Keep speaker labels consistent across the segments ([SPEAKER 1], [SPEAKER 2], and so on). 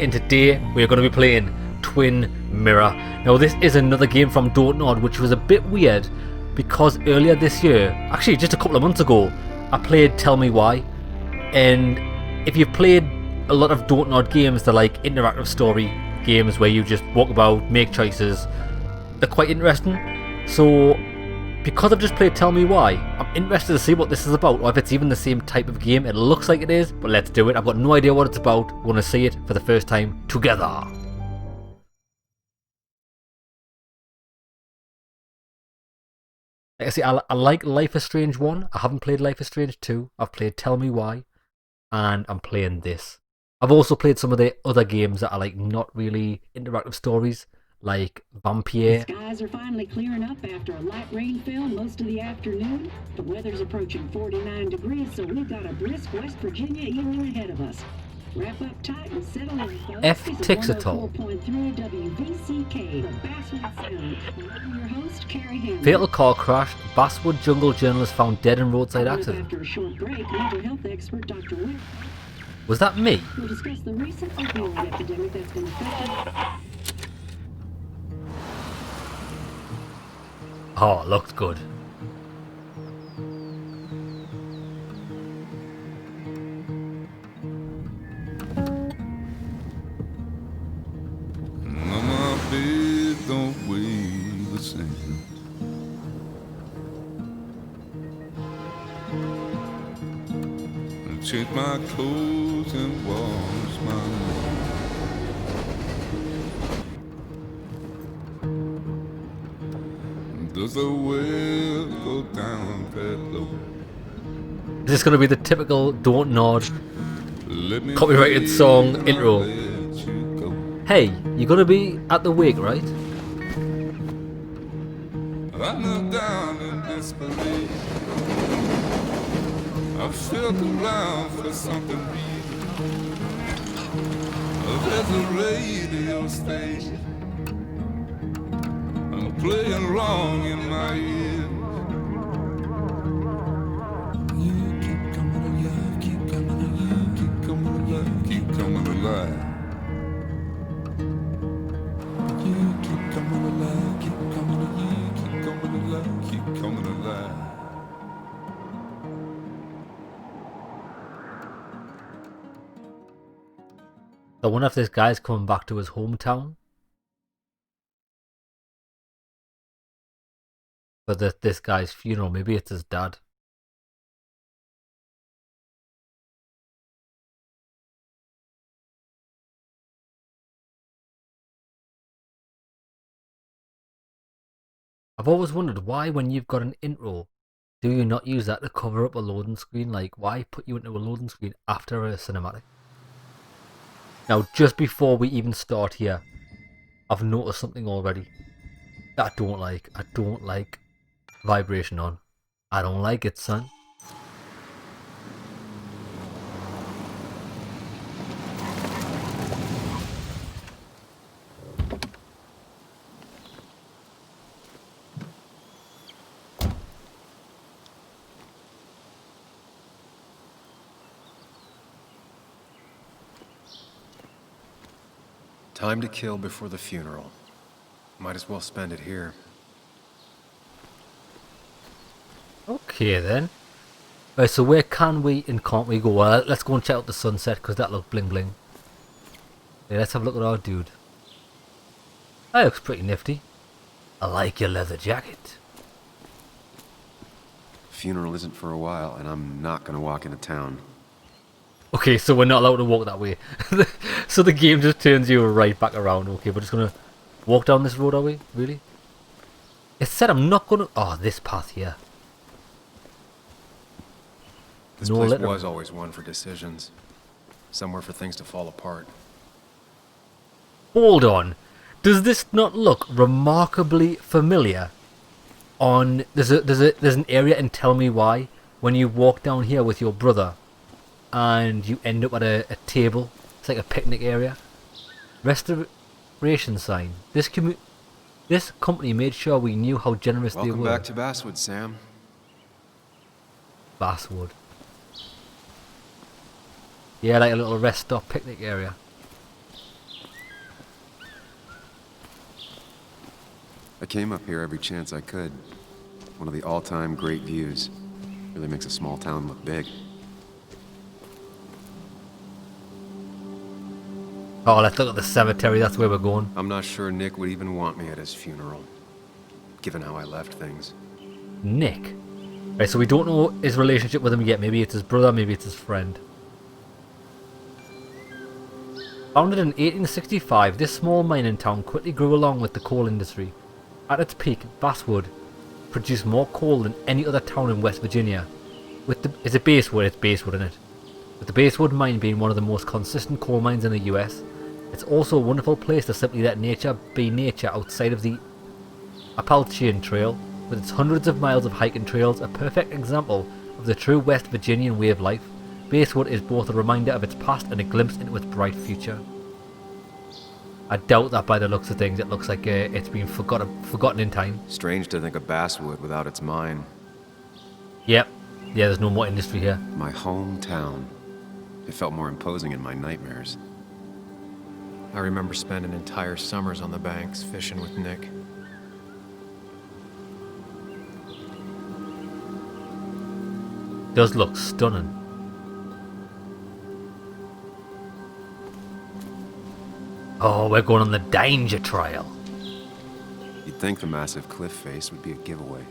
[SPEAKER 1] And today we're going to be playing Twin Mirror. Now this is another game from DontNod, which was a bit weird because earlier this year, actually just a couple of months ago, I played Tell Me Why. And if you've played a lot of DontNod games, they're like interactive story games where you just walk about, make choices. They're quite interesting. So because I've just played Tell Me Why, I'm interested to see what this is about, or if it's even the same type of game. It looks like it is, but let's do it. I've got no idea what it's about. We're going to see it for the first time together. Like I say, I like Life is Strange 1. I haven't played Life is Strange 2. I've played Tell Me Why, and I'm playing this. I've also played some of the other games that are like not really interactive stories, like Vampire.
[SPEAKER 2] The skies are finally clearing up after a light rainfall most of the afternoon. The weather's approaching 49 degrees, so we've got a brisk West Virginia evening ahead of us. Wrap up tight and settle in, folks.
[SPEAKER 1] F.
[SPEAKER 2] This is
[SPEAKER 1] Tixitol.
[SPEAKER 2] 104.3 WVCK, the Basswood Sound. I'm your host, Carrie Hammond.
[SPEAKER 1] Fatal car crash. Basswood jungle journalist found dead in roadside accident.
[SPEAKER 2] After a short break, mental health expert Dr. Wick
[SPEAKER 1] Was that me?
[SPEAKER 2] will discuss the recent opioid epidemic that's been affecting.
[SPEAKER 1] Oh, it looked good.
[SPEAKER 3] My bed don't weigh the same. Change my clothes and wash my nose. Does the well go down that low?
[SPEAKER 1] Is this going to be the typical DontNod
[SPEAKER 3] Let me
[SPEAKER 1] copyrighted song
[SPEAKER 3] feel
[SPEAKER 1] intro?
[SPEAKER 3] I let you go.
[SPEAKER 1] Hey, you're going to be at the wake, right?
[SPEAKER 3] I knelt down in disbelief. I felt around for something real. There's a radio station playing wrong in my ear. You keep coming alive, keep coming alive, keep coming alive, keep coming alive. You keep coming alive, keep coming alive, keep coming alive, keep coming alive.
[SPEAKER 1] I wonder if this guy's coming back to his hometown. For this guy's funeral. Maybe it's his dad. I've always wondered why, when you've got an intro, do you not use that to cover up a loading screen? Like, why put you into a loading screen after a cinematic? Now, just before we even start here, I've noticed something already that I don't like. I don't like vibration on. I don't like it, son.
[SPEAKER 4] Time to kill before the funeral. Might as well spend it here.
[SPEAKER 1] Okay then. Right, so where can we and can't we go? Well, let's go and check out the sunset because that looks bling bling. Yeah, let's have a look at our dude. That looks pretty nifty. I like your leather jacket.
[SPEAKER 4] Funeral isn't for a while, and I'm not gonna walk into town.
[SPEAKER 1] Okay, so we're not allowed to walk that way. So the game just turns you right back around. Okay, we're just gonna walk down this road, are we? Really? It said I'm not gonna... Oh, this path here.
[SPEAKER 4] This
[SPEAKER 1] No
[SPEAKER 4] place
[SPEAKER 1] letter.
[SPEAKER 4] was always one for decisions. Somewhere for things to fall apart.
[SPEAKER 1] Hold on. Does this not look remarkably familiar? On there's an area in Tell Me Why when you walk down here with your brother and you end up at a table. It's like a picnic area. Restoration sign. This company made sure we knew how generous they
[SPEAKER 4] Welcome
[SPEAKER 1] were.
[SPEAKER 4] back to Basswood, Sam.
[SPEAKER 1] Basswood. Yeah, like a little rest stop picnic area.
[SPEAKER 5] I came up here every chance I could. One of the all-time great views. Really makes a small town look big.
[SPEAKER 1] Oh, let's look at the cemetery. That's where we're going.
[SPEAKER 5] I'm not sure Nick would even want me at his funeral, given how I left things.
[SPEAKER 1] Nick. Right, so we don't know his relationship with him yet. Maybe it's his brother, maybe it's his friend. Founded in 1865, this small mining town quickly grew along with the coal industry. At its peak, Basswood produced more coal than any other town in West Virginia. Is it Basswood? It's Basswood, isn't it? With the Basswood mine being one of the most consistent coal mines in the US, it's also a wonderful place to simply let nature be nature outside of the Appalachian Trail. With its hundreds of miles of hiking trails, a perfect example of the true West Virginian way of life, Basswood is both a reminder of its past and a glimpse into its bright future. I doubt that by the looks of things. It looks like it's been forgotten in time.
[SPEAKER 5] Strange to think of Basswood without its mine.
[SPEAKER 1] Yep. Yeah, there's no more industry here.
[SPEAKER 5] My hometown. It felt more imposing in my nightmares.
[SPEAKER 4] I remember spending entire summers on the banks fishing with Nick.
[SPEAKER 1] Does look stunning. Oh, we're going on the danger trail.
[SPEAKER 5] You'd think the massive cliff face would be a giveaway.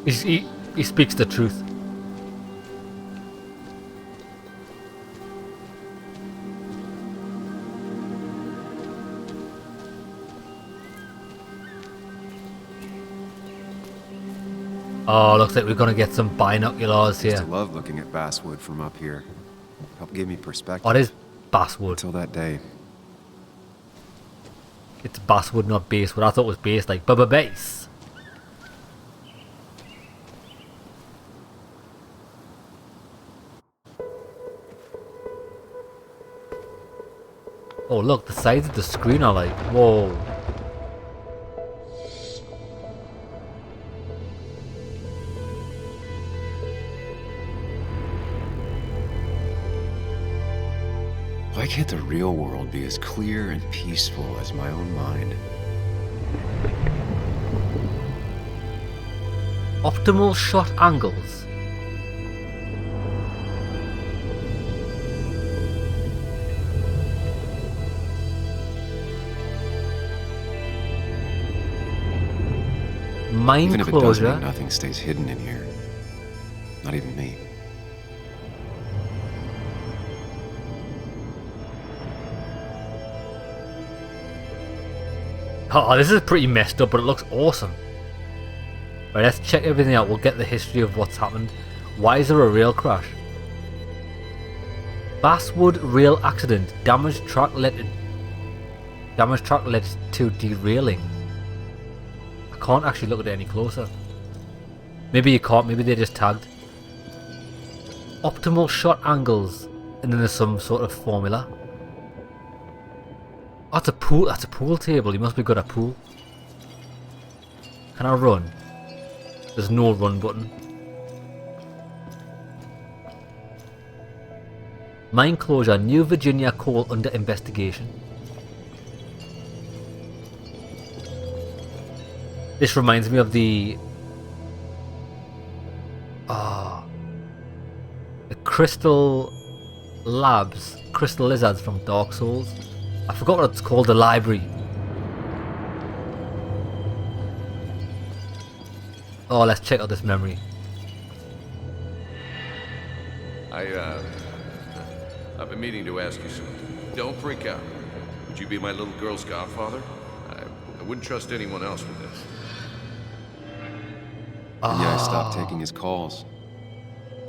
[SPEAKER 1] He speaks the truth. Oh, looks like we're gonna get some binoculars
[SPEAKER 5] I used
[SPEAKER 1] here.
[SPEAKER 5] to love looking at Basswood from up here. Helped give me perspective.
[SPEAKER 1] What is Basswood?
[SPEAKER 5] Until that day.
[SPEAKER 1] It's Basswood, not Basswood. I thought it was bass, like Bubba Bass. Oh, look, the sides of the screen are like, whoa.
[SPEAKER 5] Why can't the real world be as clear and peaceful as my own mind?
[SPEAKER 1] Optimal shot angles. Mine
[SPEAKER 5] Even if it does
[SPEAKER 1] closure.
[SPEAKER 5] mean nothing stays hidden in here. Not even me.
[SPEAKER 1] Oh, this is pretty messed up, but it looks awesome. Right, let's check everything out. We'll get the history of what's happened. Why is there a rail crash? Basswood rail accident. Damaged track led to derailing. I can't actually look at it any closer. Maybe you can't. Maybe they just tagged. Optimal shot angles. And then there's some sort of formula. Oh, it's a pool. That's a pool table. You must be good at pool. Can I run? There's no run button. Mine closure. New Virginia coal under investigation. This reminds me of the crystal labs, crystal lizards from Dark Souls. I forgot what it's called, the library. Oh, let's check out this memory.
[SPEAKER 6] I've been meaning to ask you something. Don't freak out. Would you be my little girl's godfather? I wouldn't trust anyone else with this.
[SPEAKER 5] And yeah, I stopped taking his calls.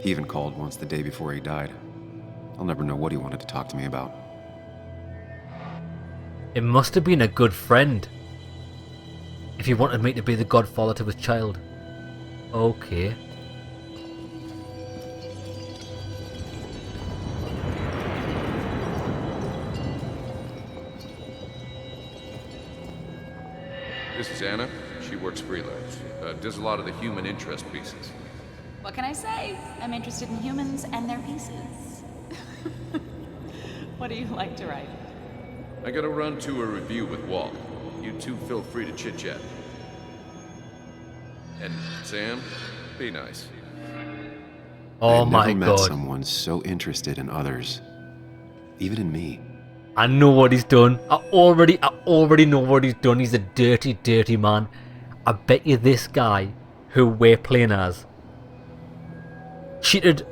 [SPEAKER 5] He even called once the day before he died. I'll never know what he wanted to talk to me about.
[SPEAKER 1] It must have been a good friend. If he wanted me to be the godfather to his child. Okay.
[SPEAKER 6] This is Anna. She works freelance. Does a lot of the human interest pieces.
[SPEAKER 7] What can I say? I'm interested in humans and their pieces. What do you like to write?
[SPEAKER 6] I got to run to a review with Walt. you two feel free to chit-chat. And Sam, be nice.
[SPEAKER 1] Oh
[SPEAKER 5] I've
[SPEAKER 1] my
[SPEAKER 5] never met
[SPEAKER 1] god.
[SPEAKER 5] someone so interested in others, even in me.
[SPEAKER 1] I know what he's done. I already know what he's done. He's a dirty, dirty man. I bet you this guy who we're playing as cheated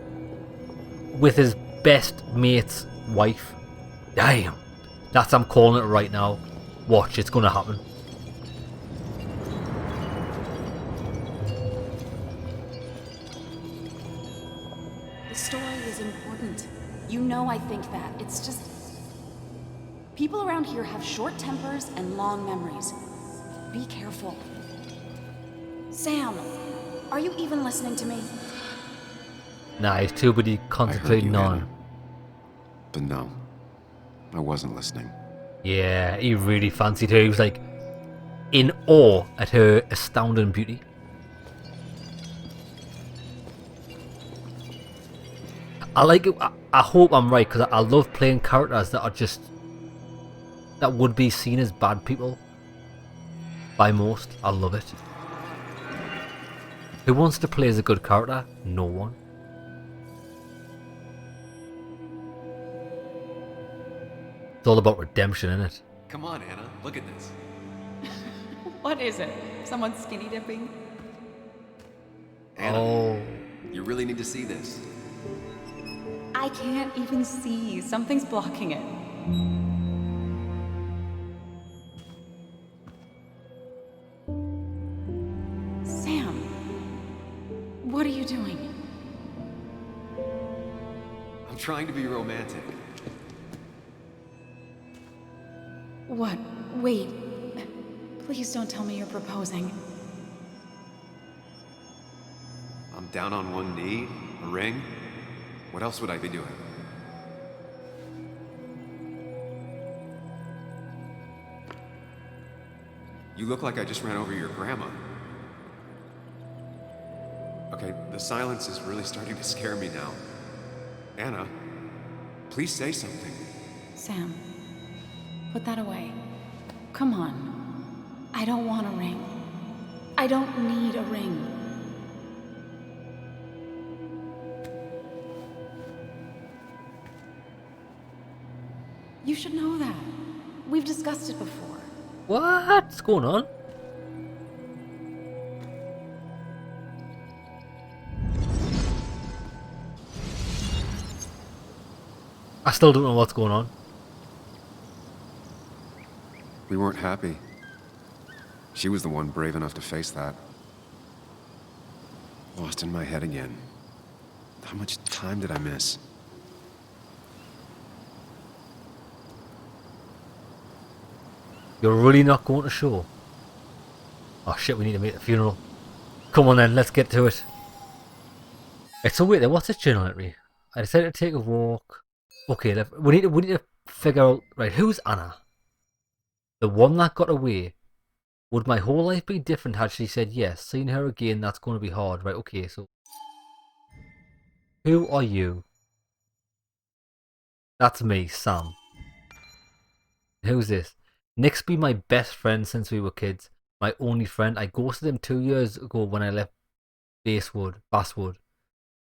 [SPEAKER 1] with his best mate's wife. Damn. I'm calling it right now. Watch, it's gonna happen.
[SPEAKER 7] The story is important. You know I think that. It's just... people around here have short tempers and long memories. Be careful. Sam, are you even listening to me?
[SPEAKER 1] Nah, he's too busy
[SPEAKER 5] I heard
[SPEAKER 1] concentrating
[SPEAKER 5] you,
[SPEAKER 1] on.
[SPEAKER 5] Anna. But no, I wasn't listening.
[SPEAKER 1] Yeah, he really fancied her. He was like in awe at her astounding beauty. I like it. I hope I'm right, because I love playing characters that are just, that would be seen as bad people by most. I love it. Who wants to play as a good character? No one. It's all about redemption, isn't it?
[SPEAKER 5] Come on, Anna, look at this.
[SPEAKER 7] What is it? Someone skinny dipping?
[SPEAKER 5] Anna,
[SPEAKER 1] Oh,
[SPEAKER 5] you really need to see this.
[SPEAKER 7] I can't even see. Something's blocking it. Sam, what are you doing?
[SPEAKER 5] I'm trying to be romantic.
[SPEAKER 7] What? Wait. Please don't tell me you're proposing.
[SPEAKER 5] I'm down on one knee, a ring. What else would I be doing? You look like I just ran over your grandma. Okay, the silence is really starting to scare me now. Anna, please say something.
[SPEAKER 7] Sam, put that away. Come on. I don't want a ring. I don't need a ring. You should know that. We've discussed it before.
[SPEAKER 1] what's going on? I still don't know what's going on.
[SPEAKER 5] We weren't happy. She was the one brave enough to face that. Lost in my head again. How much time did I miss?
[SPEAKER 1] You're really not going to show? Oh shit, we need to meet at the funeral. Come on then, let's get to it. It's so wait there, what's this journal entry? I decided to take a walk. Okay, we need to figure out, right, who's Anna? The one that got away. Would my whole life be different had she said yes? Seeing her again, that's going to be hard. Right, okay, so... who are you? That's me, Sam. Who's this? Nick's been my best friend since we were kids. My only friend. I ghosted him 2 years ago when I left Basswood.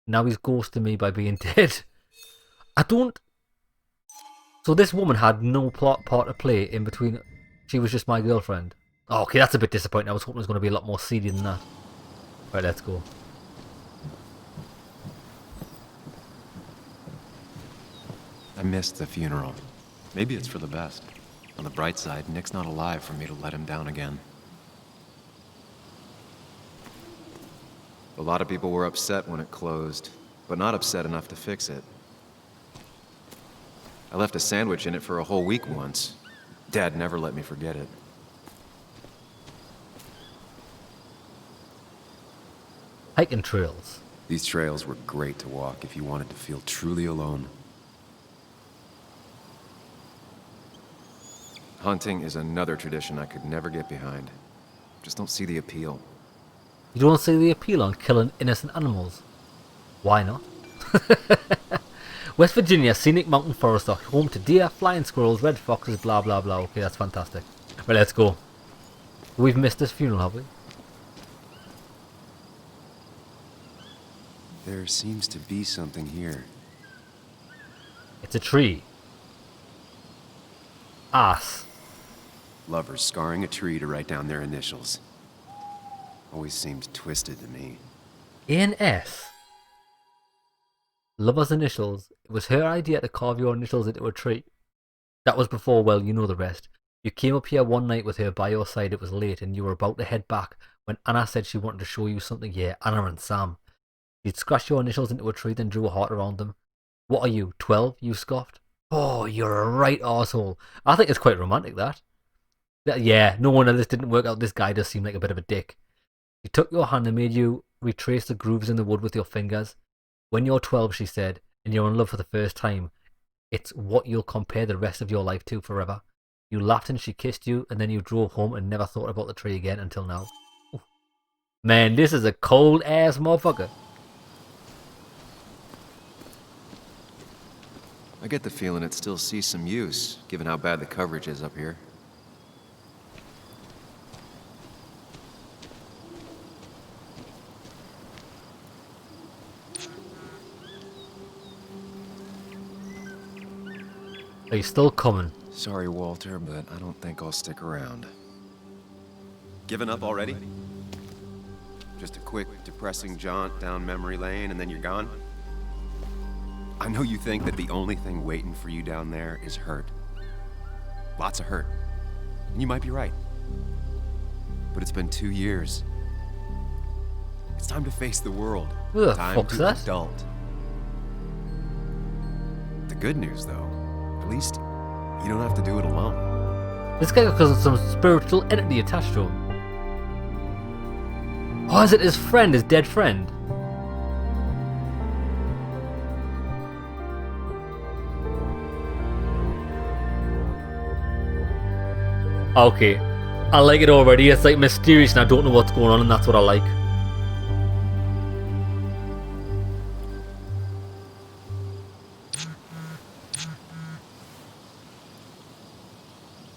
[SPEAKER 1] Now he's ghosting me by being dead. I don't... So this woman had no part to play in between. She was just my girlfriend. Oh, okay, that's a bit disappointing. I was hoping it was going to be a lot more seedy than that. Right, let's go.
[SPEAKER 5] I missed the funeral. Maybe it's for the best. On the bright side, Nick's not alive for me to let him down again. A lot of people were upset when it closed, but not upset enough to fix it. I left a sandwich in it for a whole week once. Dad never let me forget it.
[SPEAKER 1] Hiking trails.
[SPEAKER 5] These trails were great to walk if you wanted to feel truly alone. Hunting is another tradition I could never get behind. Just don't see the appeal.
[SPEAKER 1] You don't see the appeal on killing innocent animals. Why not? West Virginia, scenic mountain forest are home to deer, flying squirrels, red foxes, blah blah blah. Okay, that's fantastic. Right, let's go. We've missed this funeral, have we?
[SPEAKER 5] There seems to be something here.
[SPEAKER 1] It's a tree. Ass.
[SPEAKER 5] Lovers scarring a tree to write down their initials. Always seemed twisted to me.
[SPEAKER 1] A&S. Lover's initials. It was her idea to carve your initials into a tree. That was before, well, you know the rest. You came up here one night with her by your side. It was late and you were about to head back when Anna said she wanted to show you something. Yeah, Anna and Sam. You'd scratched your initials into a tree, then drew a heart around them. What are you, 12? You scoffed. Oh, you're a right arsehole. I think it's quite romantic, that. Yeah, no wonder this didn't work out. This guy does seem like a bit of a dick. He took your hand and made you retrace the grooves in the wood with your fingers. When you're 12, she said, and you're in love for the first time, it's what you'll compare the rest of your life to forever. You laughed and she kissed you, and then you drove home and never thought about the tree again until now. Ooh. Man, this is a cold-ass motherfucker.
[SPEAKER 5] I get the feeling it still sees some use, given how bad the coverage is up here.
[SPEAKER 1] Are you still coming?
[SPEAKER 5] Sorry, Walter, but I don't think I'll stick around. Giving up already? Just a quick, depressing jaunt down memory lane and then you're gone? I know you think that the only thing waiting for you down there is hurt. Lots of hurt. And you might be right. But it's been 2 years. It's time to face the world.
[SPEAKER 1] Who the
[SPEAKER 5] Time
[SPEAKER 1] fuck's
[SPEAKER 5] to
[SPEAKER 1] that?
[SPEAKER 5] adult. The good news, though, at least you don't have to do it alone.
[SPEAKER 1] This guy got some spiritual entity attached to him. Oh, is it his friend, his dead friend? Okay, I like it already. It's like mysterious and I don't know what's going on, and that's what I like.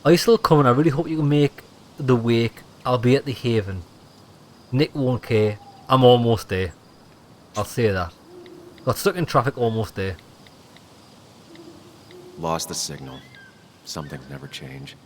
[SPEAKER 1] Are you still coming? I really hope you can make the wake. I'll be at the Haven. Nick won't care. I'm almost there. I'll say that. Got stuck in traffic, almost there.
[SPEAKER 5] Lost the signal. Some things never change.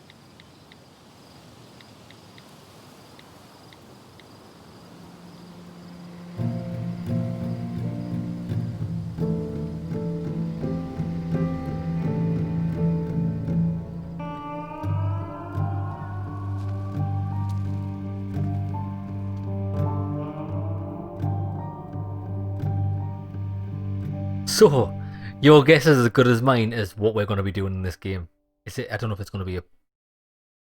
[SPEAKER 1] So, your guess is as good as mine as what we're going to be doing in this game. Is it? I don't know if it's going to be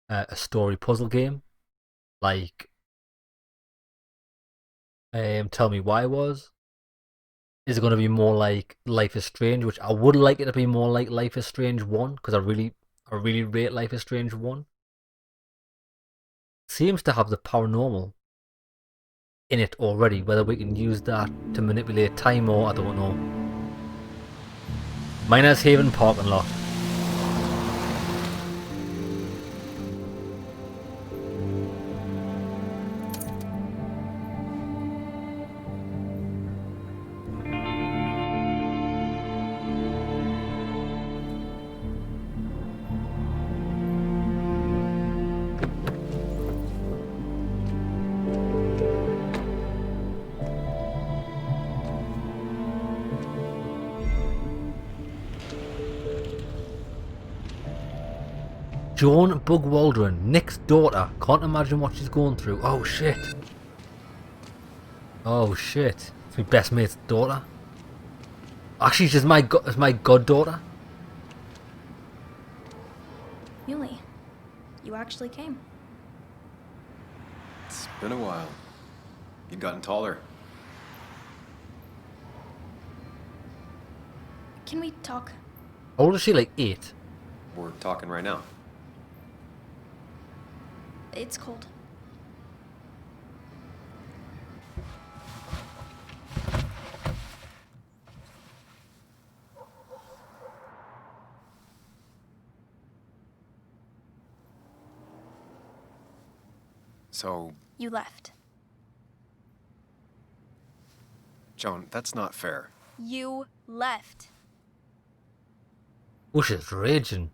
[SPEAKER 1] a story puzzle game, like Tell Me Why was. Is it going to be more like Life is Strange, which I would like it to be more like Life is Strange 1, because I really rate Life is Strange 1. Seems to have the paranormal in it already. Whether we can use that to manipulate time or I don't know. Miners Haven parking lot. Joan Bug-Waldron, Nick's daughter. Can't imagine what she's going through. Oh shit. Oh shit. It's my best mate's daughter. Actually, she's my goddaughter.
[SPEAKER 8] Muley, you actually came.
[SPEAKER 5] It's been a while. You've gotten taller.
[SPEAKER 8] Can we talk?
[SPEAKER 1] How old is she? Like 8?
[SPEAKER 5] We're talking right now.
[SPEAKER 8] It's cold.
[SPEAKER 5] So,
[SPEAKER 8] You left.
[SPEAKER 5] Joan, that's not fair.
[SPEAKER 8] You left.
[SPEAKER 1] Oh, she's raging.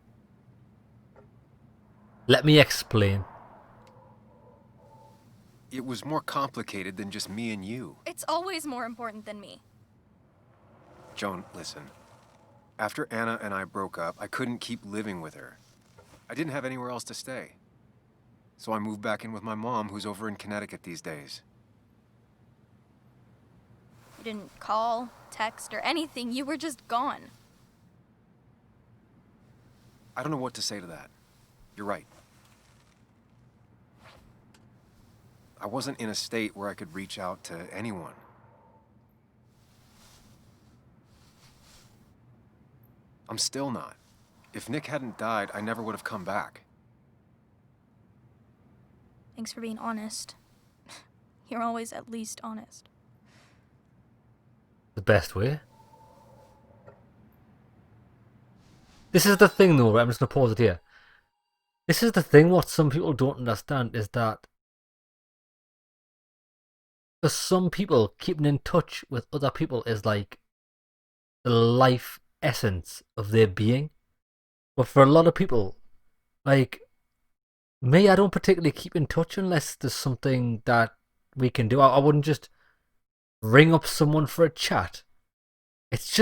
[SPEAKER 1] Let me explain.
[SPEAKER 5] It was more complicated than just me and you.
[SPEAKER 8] It's always more important than me.
[SPEAKER 5] Joan, listen. After Anna and I broke up, I couldn't keep living with her. I didn't have anywhere else to stay. So I moved back in with my mom, who's over in Connecticut these days.
[SPEAKER 8] You didn't call, text, or anything. You were just gone.
[SPEAKER 5] I don't know what to say to that. You're right. I wasn't in a state where I could reach out to anyone. I'm still not. If Nick hadn't died, I never would have come back.
[SPEAKER 8] Thanks for being honest. You're always at least honest.
[SPEAKER 1] The best way. This is the thing though, right? I'm just going to pause it here. This is the thing, what some people don't understand is that for some people, keeping in touch with other people is like the life essence of their being. But for a lot of people, like me, I don't particularly keep in touch unless there's something that we can do. I wouldn't just ring up someone for a chat. It's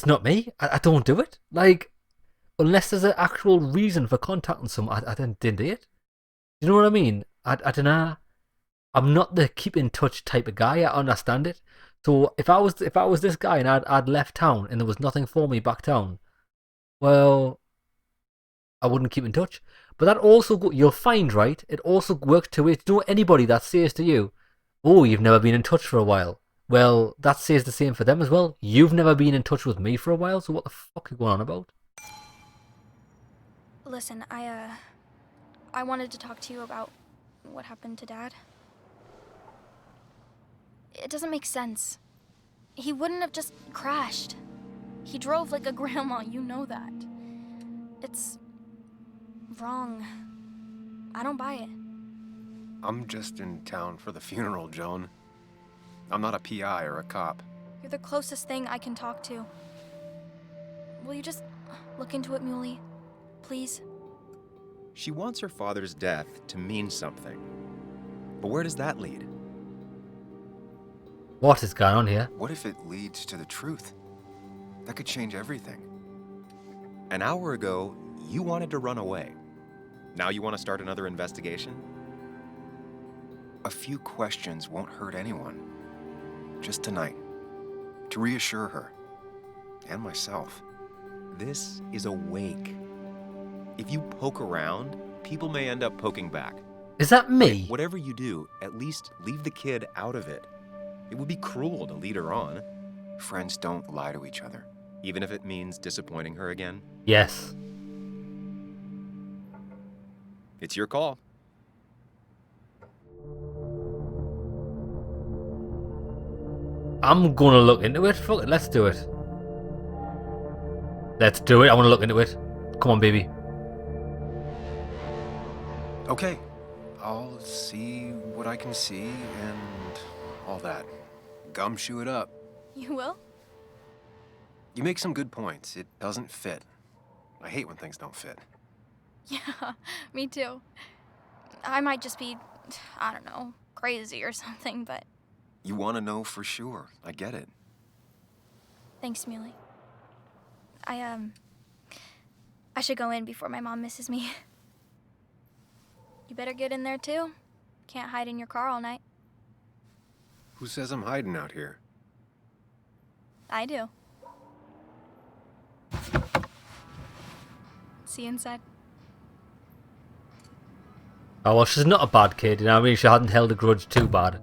[SPEAKER 1] not me. I don't do it. Like, unless there's an actual reason for contacting someone, I didn't do it. You know what I mean? I don't know. I'm not the keep in touch type of guy. I understand it. So if I was this guy and I'd left town and there was nothing for me back town, well, I wouldn't keep in touch. But that also you'll find, right? It also works two ways. Do you know anybody that says to you, "Oh, you've never been in touch for a while"? Well, that says the same for them as well. You've never been in touch with me for a while, so what the fuck are you going on about?
[SPEAKER 8] Listen, I wanted to talk to you about what happened to Dad. It doesn't make sense. He wouldn't have just crashed. He drove like a grandma, you know that. It's wrong. I don't buy it.
[SPEAKER 5] I'm just in town for the funeral, Joan. I'm not a PI or a cop.
[SPEAKER 8] You're the closest thing I can talk to. Will you just look into it, Muley? Please?
[SPEAKER 9] She wants her father's death to mean something. But where does that lead?
[SPEAKER 1] What is going on here?
[SPEAKER 5] What if it leads to the truth? That could change everything.
[SPEAKER 9] An hour ago, you wanted to run away. Now you want to start another investigation?
[SPEAKER 5] A few questions won't hurt anyone. Just tonight. To reassure her. And myself.
[SPEAKER 9] This is a wake. If you poke around, people may end up poking back.
[SPEAKER 1] Is that me?
[SPEAKER 9] Whatever you do, at least leave the kid out of it. It would be cruel to lead her on.
[SPEAKER 5] Friends don't lie to each other.
[SPEAKER 9] Even if it means disappointing her again.
[SPEAKER 1] Yes.
[SPEAKER 9] It's your call.
[SPEAKER 1] I'm gonna look into it. Fuck it, let's do it. Let's do it. I wanna look into it. Come on, baby.
[SPEAKER 5] Okay. I'll see what I can see and all that. Gumshoe it up.
[SPEAKER 8] You will?
[SPEAKER 5] You make some good points. It doesn't fit. I hate when things don't fit.
[SPEAKER 8] Yeah, me too. I might just be, I don't know, crazy or something, but
[SPEAKER 5] You want to know for sure. I get it.
[SPEAKER 8] thanks, Muley. I should go in before my mom misses me. You better get in there too. Can't hide in your car all night.
[SPEAKER 5] Who says I'm hiding out here?
[SPEAKER 8] I do. See you inside.
[SPEAKER 1] Oh, well, she's not a bad kid, you know what I mean? She hadn't held a grudge too bad.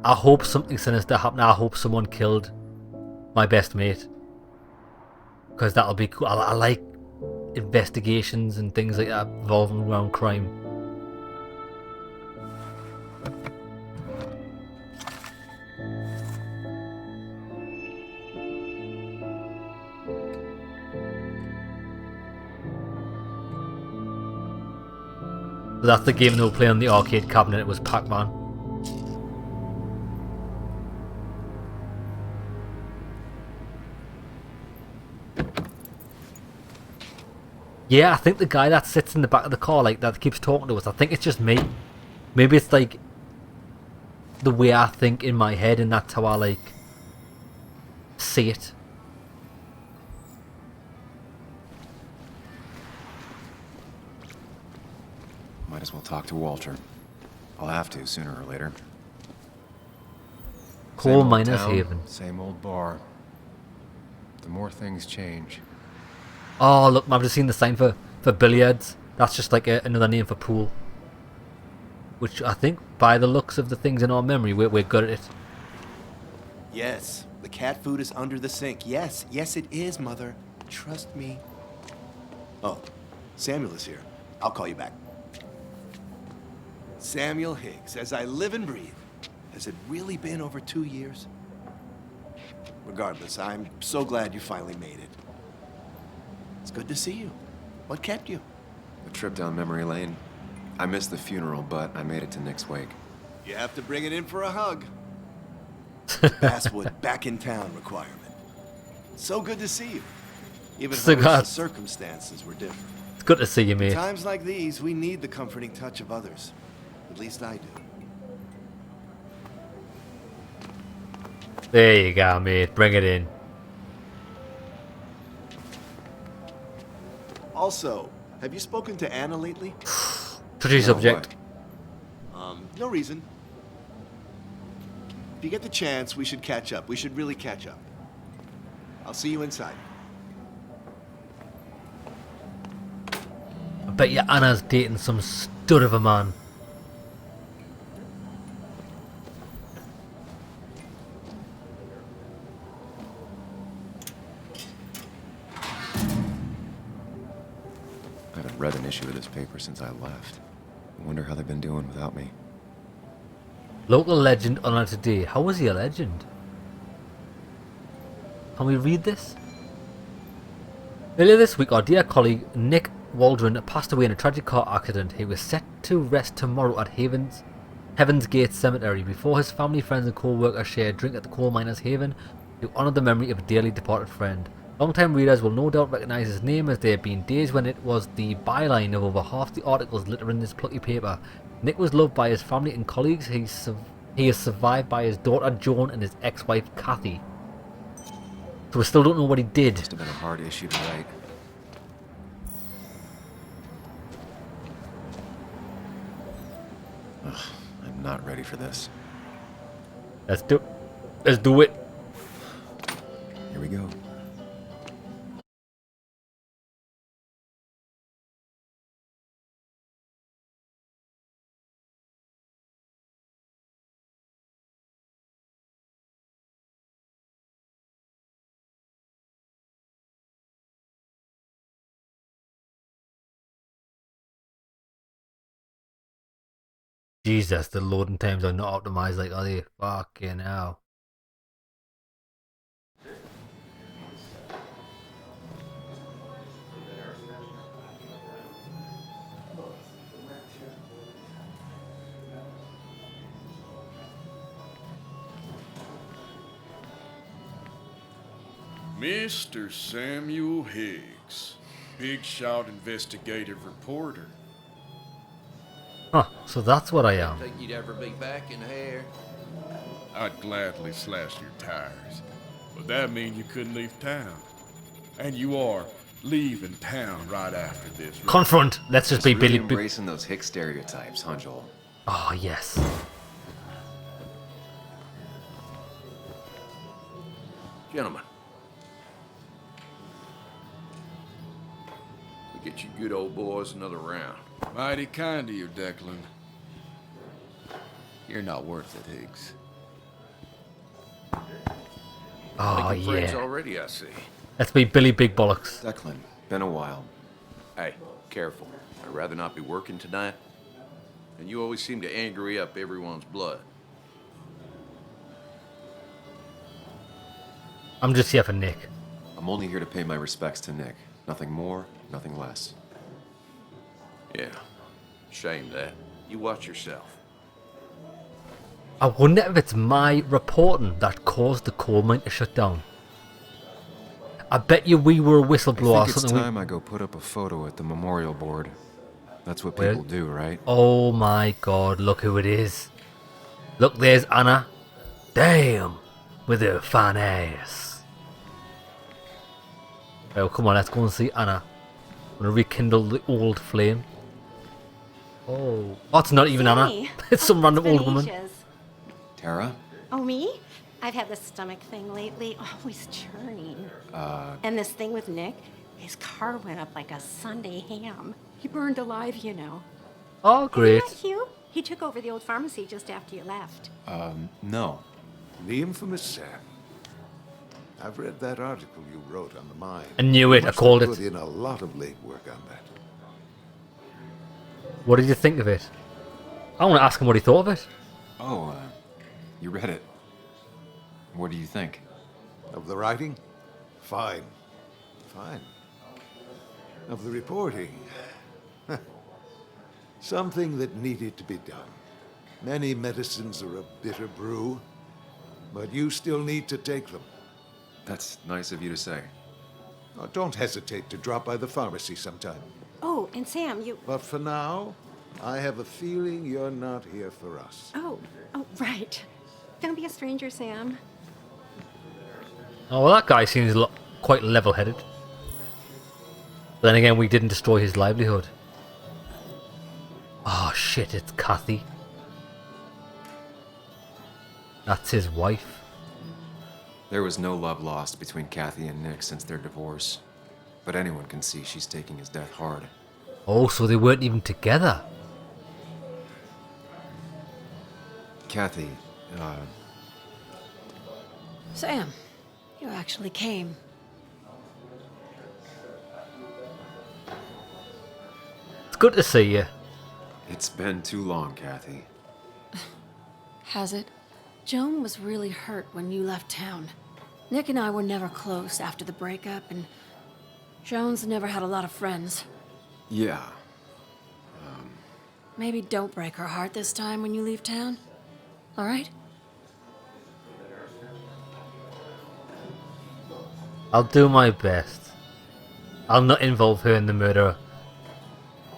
[SPEAKER 1] I hope something sinister happened. I hope someone killed my best mate. Because that'll be cool. I like investigations and things like that revolving around crime. So that's the game they were playing on the arcade cabinet. It was Pac-Man. Yeah, I think the guy that sits in the back of the car, like, that keeps talking to us, I think it's just me. Maybe it's, like, the way I think in my head, and that's how I, like, see it.
[SPEAKER 9] Might as well talk to Walter. I'll have to sooner or later.
[SPEAKER 1] Coal
[SPEAKER 4] Same old
[SPEAKER 1] Miners
[SPEAKER 4] town,
[SPEAKER 1] Haven.
[SPEAKER 4] Same old bar. The more things change.
[SPEAKER 1] Oh, look, I've just seen the sign for billiards. That's just like another name for pool. Which I think, by the looks of the things in our memory, we're good at it.
[SPEAKER 10] Yes, the cat food is under the sink. Yes, yes it is, Mother. Trust me. Oh, Samuel is here. I'll call you back. Samuel Higgs, as I live and breathe. Has it really been over 2 years? Regardless, I'm so glad you finally made it. It's good to see you. What kept you?
[SPEAKER 9] The trip down memory lane. I missed the funeral, but I made it to Nick's wake.
[SPEAKER 10] You have to bring it in for a hug. Basswood back in town requirement. So good to see you. Even if the circumstances were different.
[SPEAKER 1] It's good to see you, mate.
[SPEAKER 10] In times like these, we need the comforting touch of others. At least I do.
[SPEAKER 1] There you go, mate. Bring it in.
[SPEAKER 10] Also, have you spoken to Anna lately?
[SPEAKER 1] Touchy subject.
[SPEAKER 10] No reason. If you get the chance, we should catch up. We should really catch up. I'll see you inside.
[SPEAKER 1] I bet you Anna's dating some stud of a man.
[SPEAKER 9] I haven't read an issue of this paper since I left. I wonder how they've been doing without me.
[SPEAKER 1] Local legend on today. How was he a legend? Can we read this? Earlier this week, our dear colleague Nick Waldron passed away in a tragic car accident. He was set to rest tomorrow at Heaven's Gate Cemetery before his family, friends and co-workers shared a drink at the Coal Miners Haven to honour the memory of a dearly departed friend. Long-time readers will no doubt recognise his name, as there have been days when it was the byline of over half the articles littering this plucky paper. Nick was loved by his family and colleagues. He is survived by his daughter Joan and his ex-wife Kathy. So we still don't know what he did.
[SPEAKER 9] Must have been a hard issue to write. Ugh, I'm not ready for this.
[SPEAKER 1] Let's do it.
[SPEAKER 9] Here we go.
[SPEAKER 1] Jesus, the loading times are not optimized, like, are they? Fucking hell.
[SPEAKER 11] Mr. Samuel Higgs, big shot investigative reporter.
[SPEAKER 1] Huh, so that's what I am.
[SPEAKER 6] Think you'd ever be back in here?
[SPEAKER 11] I'd gladly slash your tires, but that means you couldn't leave town. And you are leaving town right after this. Right?
[SPEAKER 1] Confront. Let's just be
[SPEAKER 9] really
[SPEAKER 1] Billy.
[SPEAKER 9] Embracing those hick stereotypes, huh, Joel?
[SPEAKER 1] Oh yes.
[SPEAKER 6] Gentlemen. We get you good old boys another round.
[SPEAKER 11] Mighty kind of you, Declan. You're not worth it, Higgs.
[SPEAKER 1] Oh
[SPEAKER 6] Making friends
[SPEAKER 1] yeah.
[SPEAKER 6] already, I see.
[SPEAKER 1] Let's be Billy Big Bollocks.
[SPEAKER 9] Declan, been a while.
[SPEAKER 6] Hey, careful. I'd rather not be working tonight. And you always seem to angry up everyone's blood.
[SPEAKER 1] I'm just here for Nick.
[SPEAKER 9] I'm only here to pay my respects to Nick. Nothing more, nothing less.
[SPEAKER 6] Yeah. Shame that. You watch yourself.
[SPEAKER 1] I wonder if it's my reporting that caused the coal mine to shut down. I bet you we were a whistleblower
[SPEAKER 9] I
[SPEAKER 1] or
[SPEAKER 9] think it's
[SPEAKER 1] something.
[SPEAKER 9] time I go put up a photo at the memorial board. That's what people do, right?
[SPEAKER 1] Oh my god, look who it is. Look, there's Anna. Damn, with her fine ass. Oh, come on, let's go and see Anna. I'm gonna rekindle the old flame. Oh, that's not even Anna. It's some random old woman.
[SPEAKER 9] Tara?
[SPEAKER 12] Oh, me? I've had this stomach thing lately, always churning. And this thing with Nick, his car went up like a Sunday ham. He burned alive, you know.
[SPEAKER 1] Oh, great.
[SPEAKER 12] Isn't that cute? He took over the old pharmacy just after you left.
[SPEAKER 9] No.
[SPEAKER 13] The infamous Sam. I've read that article you wrote on the mine.
[SPEAKER 1] I knew it, I called it.
[SPEAKER 13] Put in a lot of legwork on that.
[SPEAKER 1] What did you think of it? I want to ask him what he thought of it.
[SPEAKER 9] Oh, you read it. What do you think?
[SPEAKER 13] Of the writing? Fine. Fine. Of the reporting? Something that needed to be done. Many medicines are a bitter brew, but you still need to take them.
[SPEAKER 9] That's nice of you to say.
[SPEAKER 13] Oh, don't hesitate to drop by the pharmacy sometime.
[SPEAKER 12] Oh, and Sam, you...
[SPEAKER 13] But for now, I have a feeling you're not here for us.
[SPEAKER 12] Oh, right. Don't be a stranger, Sam.
[SPEAKER 1] Oh, well, that guy seems quite level-headed. Then again, we didn't destroy his livelihood. Oh shit, it's Kathy. That's his wife.
[SPEAKER 9] There was no love lost between Kathy and Nick since their divorce. But anyone can see she's taking his death hard.
[SPEAKER 1] Oh, so they weren't even together.
[SPEAKER 9] Kathy,
[SPEAKER 12] Sam, you actually came.
[SPEAKER 1] It's good to see you.
[SPEAKER 9] It's been too long, Kathy.
[SPEAKER 12] Has it? Joan was really hurt when you left town. Nick and I were never close after the breakup, and Joan's never had a lot of friends.
[SPEAKER 9] Yeah.
[SPEAKER 12] Maybe don't break her heart this time when you leave town. All right?
[SPEAKER 1] I'll do my best. I'll not involve her in the murder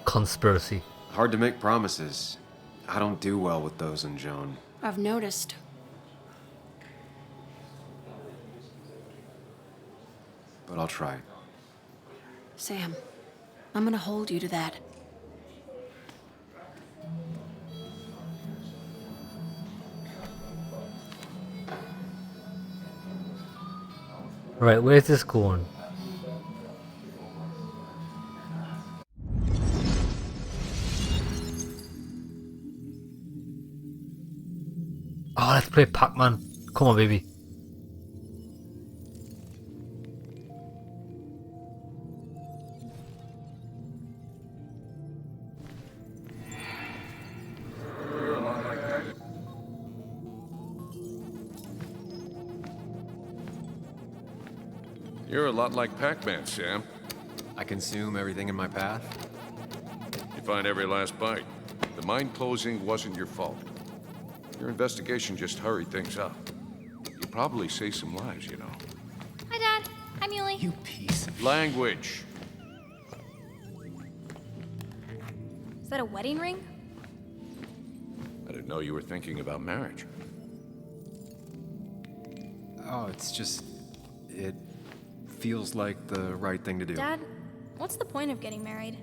[SPEAKER 1] conspiracy.
[SPEAKER 9] Hard to make promises. I don't do well with those in Joan.
[SPEAKER 12] I've noticed.
[SPEAKER 9] But I'll try.
[SPEAKER 12] Sam, I'm gonna hold you to that.
[SPEAKER 1] Right, where's this going? Oh, let's play Pac-Man. Come on, baby.
[SPEAKER 6] You're a lot like Pac-Man, Sam.
[SPEAKER 9] I consume everything in my path?
[SPEAKER 6] You find every last bite. The mine closing wasn't your fault. Your investigation just hurried things up. You probably saved some lives, you know.
[SPEAKER 8] Hi, Dad. Hi, Muley.
[SPEAKER 9] You piece of...
[SPEAKER 6] Language.
[SPEAKER 8] Is that a wedding ring?
[SPEAKER 6] I didn't know you were thinking about marriage.
[SPEAKER 9] Oh, it's just... It feels like the right thing to do.
[SPEAKER 8] Dad, what's the point of getting married?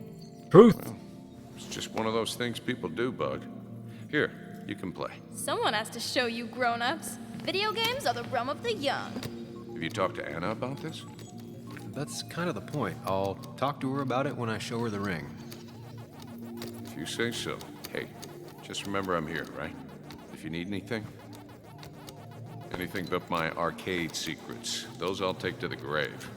[SPEAKER 1] Truth.
[SPEAKER 6] Well, it's just one of those things people do, Bug. Here, you can play.
[SPEAKER 8] Someone has to show you grown-ups. Video games are the realm of the young.
[SPEAKER 6] Have you talked to Anna about this?
[SPEAKER 9] That's kind of the point. I'll talk to her about it when I show her the ring.
[SPEAKER 6] If you say so. Hey, just remember I'm here, right? If you need anything. Anything but my arcade secrets. Those I'll take to the grave.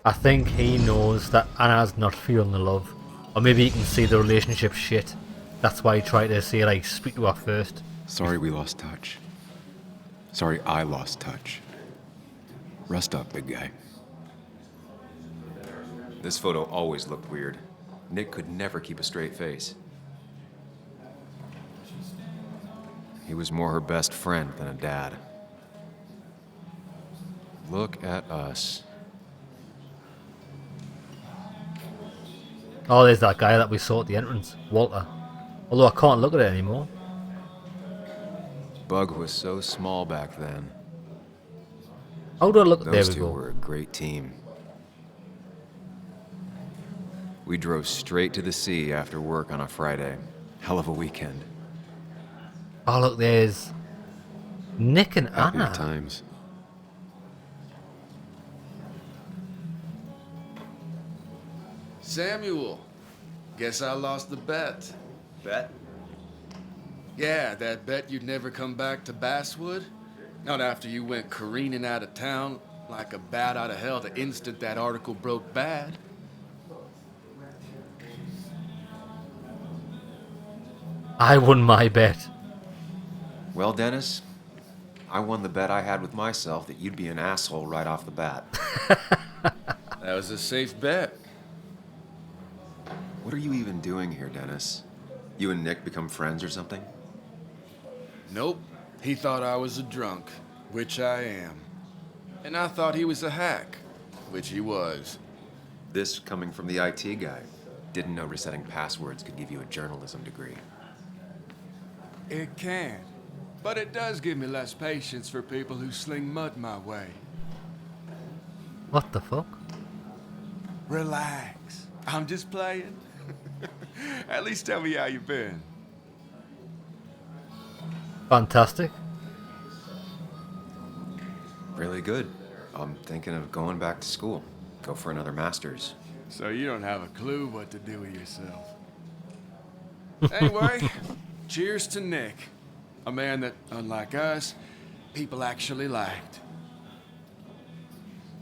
[SPEAKER 1] I think he knows that Anna's not feeling the love. Or maybe he can see the relationship shit. That's why he tried to say, like, speak to her first.
[SPEAKER 9] Sorry we lost touch. Sorry I lost touch. Rest up, big guy. This photo always looked weird. Nick could never keep a straight face. He was more her best friend than a dad. Look at us.
[SPEAKER 1] Oh, there's that guy that we saw at the entrance, Walter. Although I can't look at it anymore.
[SPEAKER 9] Bug was so small back then.
[SPEAKER 1] How do I look? There
[SPEAKER 9] Those
[SPEAKER 1] we
[SPEAKER 9] two
[SPEAKER 1] go.
[SPEAKER 9] were a great team. We drove straight to the sea after work on a Friday. Hell of a weekend.
[SPEAKER 1] Oh, look, there's Nick and
[SPEAKER 9] Happier
[SPEAKER 1] Anna.
[SPEAKER 9] times.
[SPEAKER 11] Samuel, guess I lost the bet.
[SPEAKER 5] Bet?
[SPEAKER 11] Yeah, that bet you'd never come back to Basswood? Not after you went careening out of town like a bat out of hell the instant that article broke bad.
[SPEAKER 1] I won my bet.
[SPEAKER 9] Well, Dennis, I won the bet I had with myself that you'd be an asshole right off the bat.
[SPEAKER 11] That was a safe bet.
[SPEAKER 9] What are you even doing here, Dennis? You and Nick become friends or something?
[SPEAKER 11] Nope. He thought I was a drunk, which I am. And I thought he was a hack, which he was.
[SPEAKER 9] This coming from the IT guy. Didn't know resetting passwords could give you a journalism degree.
[SPEAKER 11] It can. But it does give me less patience for people who sling mud my way.
[SPEAKER 1] What the fuck?
[SPEAKER 11] Relax. I'm just playing. At least tell me how you been.
[SPEAKER 1] Fantastic.
[SPEAKER 9] Really good. I'm thinking of going back to school. Go for another master's.
[SPEAKER 11] So you don't have a clue what to do with yourself. Anyway, cheers to Nick. A man that, unlike us, people actually liked.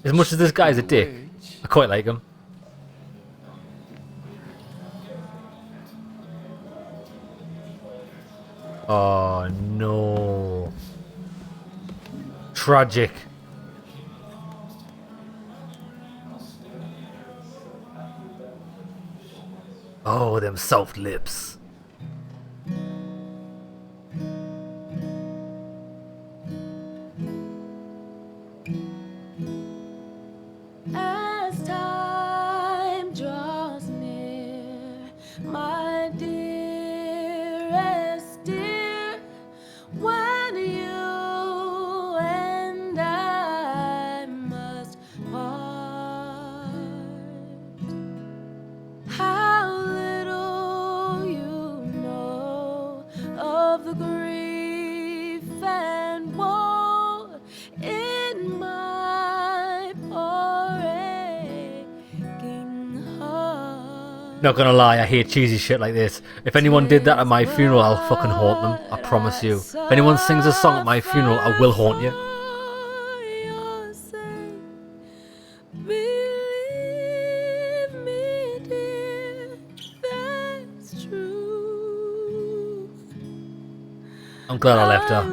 [SPEAKER 1] As much as this guy's a dick, I quite like him. Oh no. Tragic. Oh, them soft lips.
[SPEAKER 14] As time draws near, my dearest dear, when you and I must part, how little you know of the grief and woe in my poor aching heart.
[SPEAKER 1] Not gonna lie, I hate cheesy shit like this. If anyone did that at my funeral, I'll fucking haunt them. I promise you. If anyone sings a song at my funeral, I will haunt you.
[SPEAKER 14] Believe me, dear, that's true.
[SPEAKER 1] I'm glad I left her.
[SPEAKER 14] I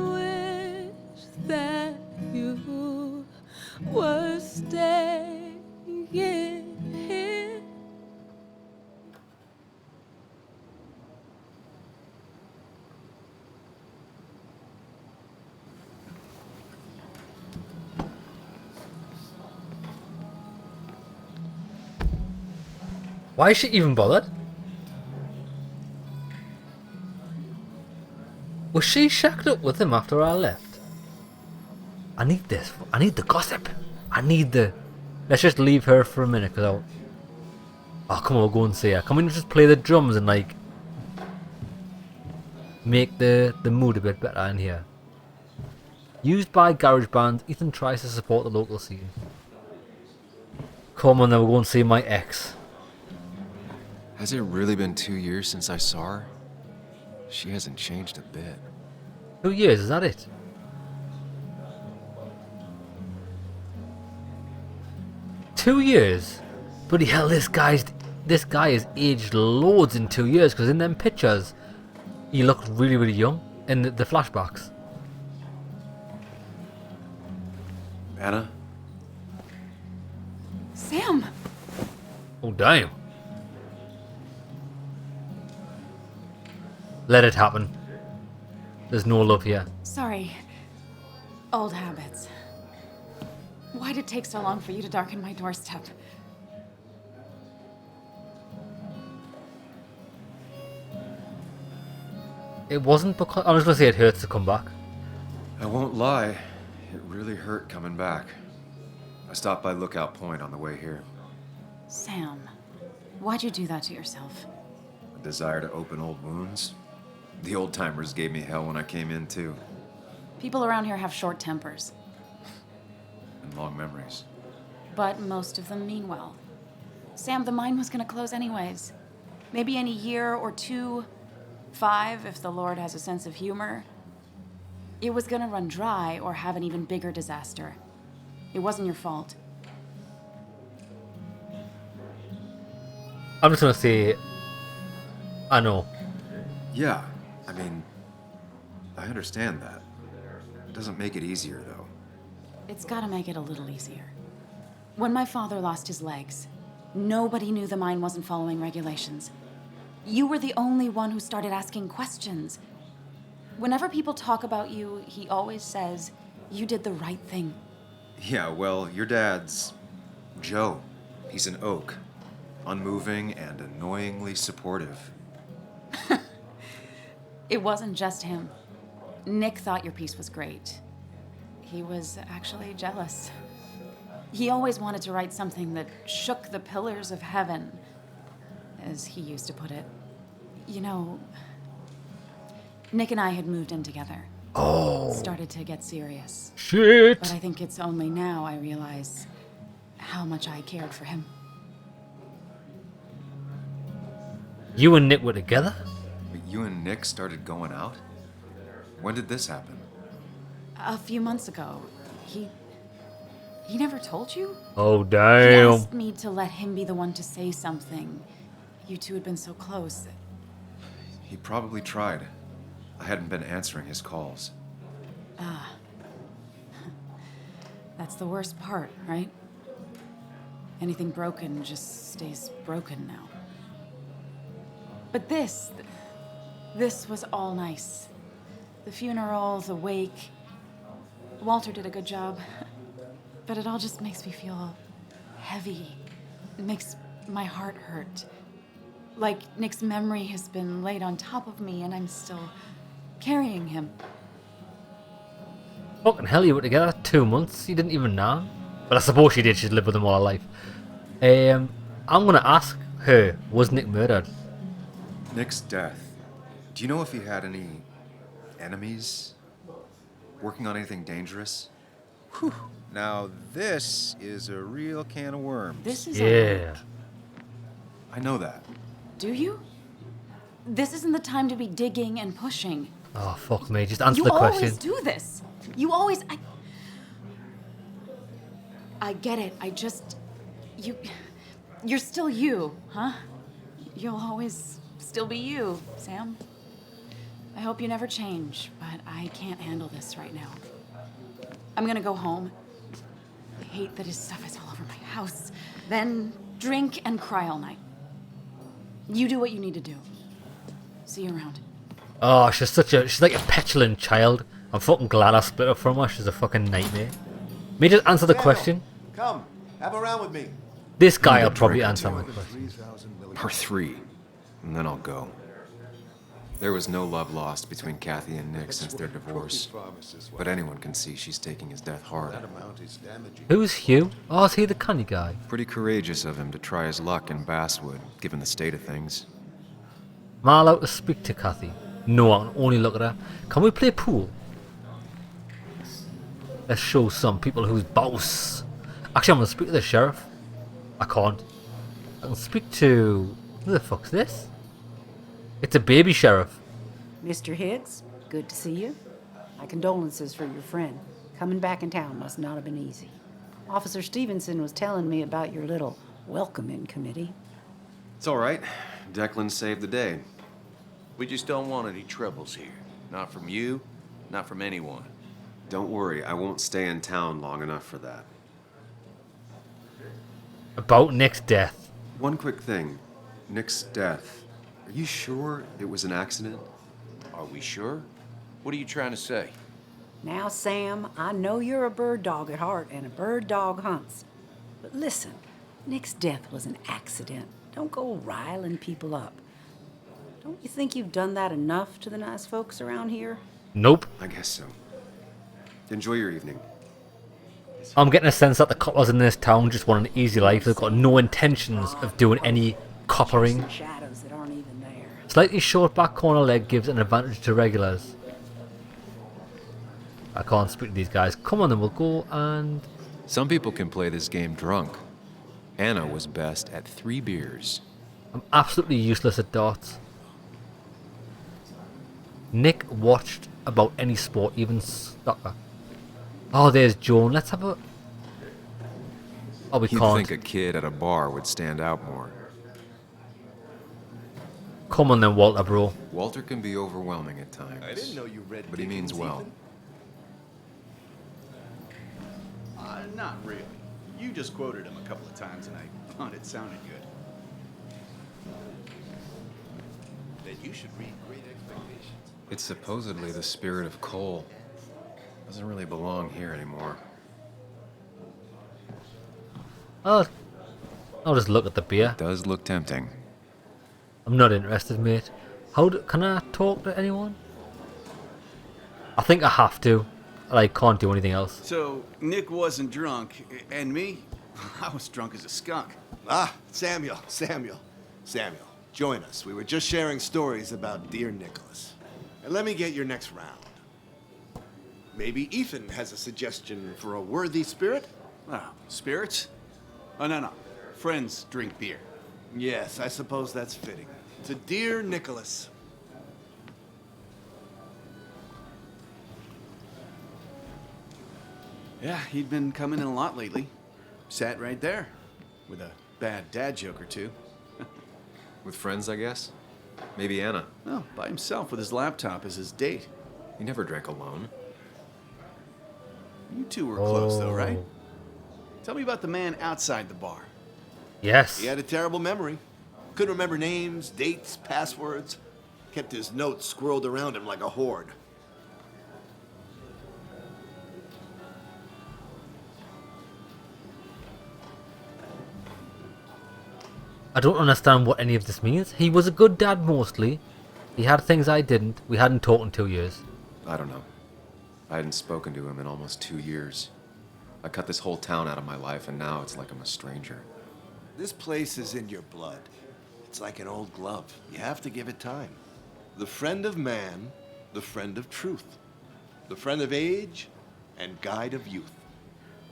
[SPEAKER 14] wish that you were staying here.
[SPEAKER 1] Why is she even bothered? Was she shacked up with him after I left? I need this. I need the gossip. I need the... Let's just leave her for a minute, because I'll... Oh, come on, we'll go and see her. Can we just play the drums and, like... make the mood a bit better in here? Used by GarageBand, Ethan tries to support the local scene. Come on, then we'll go and see my ex.
[SPEAKER 9] Has it really been 2 years since I saw her? She hasn't changed a bit.
[SPEAKER 1] 2 years, is that it? Two years? Bloody hell, this guy is aged loads in 2 years, because in them pictures, he looked really, really young in the flashbacks.
[SPEAKER 9] Anna?
[SPEAKER 7] Sam!
[SPEAKER 1] Oh, damn. Let it happen. There's no love here.
[SPEAKER 7] Sorry. Old habits. Why'd it take so long for you to darken my doorstep?
[SPEAKER 1] It wasn't because... I was going to say it hurts to come back.
[SPEAKER 9] I won't lie, it really hurt coming back. I stopped by Lookout Point on the way here.
[SPEAKER 7] Sam, why'd you do that to yourself?
[SPEAKER 9] A desire to open old wounds. The old-timers gave me hell when I came in, too.
[SPEAKER 7] People around here have short tempers.
[SPEAKER 9] And long memories.
[SPEAKER 7] But most of them mean well. Sam, the mine was gonna close anyways. Maybe in a year or 2, 5, if the Lord has a sense of humor. It was gonna run dry or have an even bigger disaster. It wasn't your fault.
[SPEAKER 1] I'm just going to say... I know.
[SPEAKER 9] Yeah, I mean, I understand that. It doesn't make it easier, though.
[SPEAKER 7] It's gotta make it a little easier. When my father lost his legs, nobody knew the mine wasn't following regulations. You were the only one who started asking questions. Whenever people talk about you, he always says, you did the right thing.
[SPEAKER 9] Yeah, well, your dad's... Joe. He's an oak. Unmoving and annoyingly supportive.
[SPEAKER 7] It wasn't just him. Nick thought your piece was great. He was actually jealous. He always wanted to write something that shook the pillars of heaven, as he used to put it. You know, Nick and I had moved in together.
[SPEAKER 1] Oh.
[SPEAKER 7] Started to get serious.
[SPEAKER 1] Shit.
[SPEAKER 7] But I think it's only now I realize how much I cared for him.
[SPEAKER 1] You and Nick were together?
[SPEAKER 9] But you and Nick started going out? When did this happen?
[SPEAKER 7] A few months ago. He never told you?
[SPEAKER 1] Oh,
[SPEAKER 7] He
[SPEAKER 1] damn.
[SPEAKER 7] asked me to let him be the one to say something. You two had been so close.
[SPEAKER 9] He probably tried. I hadn't been answering his calls.
[SPEAKER 7] Ah. That's the worst part, right? Anything broken just stays broken now. But this was all nice. The funeral, the wake. Walter did a good job. But it all just makes me feel heavy. It makes my heart hurt. Like Nick's memory has been laid on top of me and I'm still carrying him.
[SPEAKER 1] Fucking hell, you were together 2 months? You didn't even know? But I suppose she did. She'd lived with him all her life. I'm gonna ask her, was Nick murdered?
[SPEAKER 9] Nick's death. Do you know if he had any enemies? Working on anything dangerous?
[SPEAKER 15] Whew. Now this is a real can of worms.
[SPEAKER 7] This is
[SPEAKER 1] Yeah.
[SPEAKER 9] I know that.
[SPEAKER 7] Do you? This isn't the time to be digging and pushing.
[SPEAKER 1] Oh, fuck me. Just answer
[SPEAKER 7] You
[SPEAKER 1] the question.
[SPEAKER 7] always do this. You always... I get it. I just... You're still you, huh? You'll always still be you, Sam. I hope you never change, but I can't handle this right now. I'm gonna go home. I hate that his stuff is all over my house. Then drink and cry all night. You do what you need to do. See you around.
[SPEAKER 1] Oh, she's like a petulant child. I'm fucking glad I split up from her. She's a fucking nightmare. Me just answer the question.
[SPEAKER 10] Come, have a round with me.
[SPEAKER 1] This guy will probably answer my question.
[SPEAKER 9] Or 3, and then I'll go. There was no love lost between Kathy and Nick since their divorce, but anyone can see she's taking his death hard.
[SPEAKER 1] Who's Hugh? Oh, is he the canny guy?
[SPEAKER 9] Pretty courageous of him to try his luck in Basswood, given the state of things.
[SPEAKER 1] Am I allowed to speak to Kathy? No, I can only look at her. Can we play pool? Let's show some people who's boss. Actually, I'm gonna speak to the sheriff. I can't. I can speak to... Who the fuck's this? It's a baby sheriff.
[SPEAKER 16] Mr. Hicks, good to see you. My condolences for your friend. Coming back in town must not have been easy. Officer Stevenson was telling me about your little welcoming committee.
[SPEAKER 9] It's all right. Declan saved the day.
[SPEAKER 6] We just don't want any troubles here. Not from you, not from anyone.
[SPEAKER 9] Don't worry, I won't stay in town long enough for that.
[SPEAKER 1] About Nick's death.
[SPEAKER 9] One quick thing. Nick's death. Are you sure it was an accident?
[SPEAKER 5] we sure? What are you trying to say?
[SPEAKER 16] Now, Sam, I know you're a bird dog at heart and a bird dog hunts. But listen, Nick's death was an accident. Don't go riling people up. Don't you think you've done that enough to the nice folks around here?
[SPEAKER 1] Nope.
[SPEAKER 9] I guess so. Enjoy your evening.
[SPEAKER 1] I'm getting a sense that the coppers in this town just want an easy life. They've got no intentions of doing any coppering.
[SPEAKER 16] Shadows that aren't even there.
[SPEAKER 1] Slightly short back corner leg gives an advantage to regulars. I can't speak to these guys. Come on then, we'll go and...
[SPEAKER 9] Some people can play this game drunk. Anna was best at 3 beers.
[SPEAKER 1] I'm absolutely useless at darts. Nick watched about any sport, even soccer. Oh, there's Joan. Let's have a... Oh, we
[SPEAKER 9] You'd
[SPEAKER 1] can't.
[SPEAKER 9] think a kid at a bar would stand out more.
[SPEAKER 1] Come on then, Walter, bro.
[SPEAKER 9] Walter can be overwhelming at times.
[SPEAKER 10] I didn't know you read
[SPEAKER 9] But he means
[SPEAKER 10] Dickens
[SPEAKER 9] well.
[SPEAKER 10] even.
[SPEAKER 17] Not really. You just quoted him a couple of times and I thought it sounded good.
[SPEAKER 10] Then you should read Great Expectations.
[SPEAKER 9] It's supposedly the spirit of coal. Doesn't really belong here anymore.
[SPEAKER 1] I'll just look at the beer.
[SPEAKER 9] It does look tempting.
[SPEAKER 1] I'm not interested, mate. Can I talk to anyone? I think I have to. I can't do anything else.
[SPEAKER 17] So, Nick wasn't drunk, and me? I was drunk as a skunk.
[SPEAKER 10] Ah, Samuel. Join us. We were just sharing stories about dear Nicholas. And let me get your next round. Maybe Ethan has a suggestion for a worthy spirit?
[SPEAKER 17] Oh, spirits? Oh, no. Friends drink beer.
[SPEAKER 10] Yes, I suppose that's fitting. To dear Nicholas.
[SPEAKER 17] Yeah, he'd been coming in a lot lately. Sat right there. With a bad dad joke or two.
[SPEAKER 9] With friends, I guess? Maybe Anna.
[SPEAKER 17] Oh, by himself with his laptop as his date.
[SPEAKER 9] He never drank alone.
[SPEAKER 17] You two were close, though, right? Tell me about the man outside the bar.
[SPEAKER 1] Yes.
[SPEAKER 10] He had a terrible memory. Couldn't remember names, dates, passwords. Kept his notes squirreled around him like a hoard.
[SPEAKER 1] I don't understand what any of this means. He was a good dad mostly. He had things I didn't. We hadn't talked in 2 years.
[SPEAKER 9] I don't know. I hadn't spoken to him in almost 2 years. I cut this whole town out of my life, and now it's like I'm a stranger.
[SPEAKER 10] This place is in your blood. It's like an old glove. You have to give it time. The friend of man, the friend of truth. The friend of age, and guide of youth.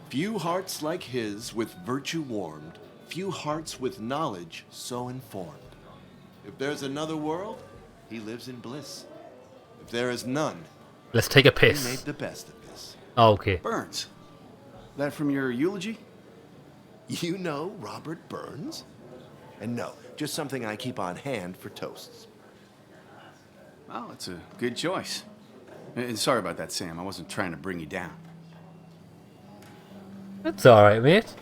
[SPEAKER 10] Few hearts like his with virtue warmed, few hearts with knowledge so informed. If there's another world, he lives in bliss. If there is none,
[SPEAKER 1] Let's take a
[SPEAKER 10] he
[SPEAKER 1] piss.
[SPEAKER 10] made the best of this.
[SPEAKER 1] Oh, okay.
[SPEAKER 17] Burns. That from your eulogy?
[SPEAKER 10] You know Robert Burns? And no, just something I keep on hand for toasts.
[SPEAKER 17] Well, it's a good choice. And sorry about that, Sam. I wasn't trying to bring you down.
[SPEAKER 1] That's alright, mate.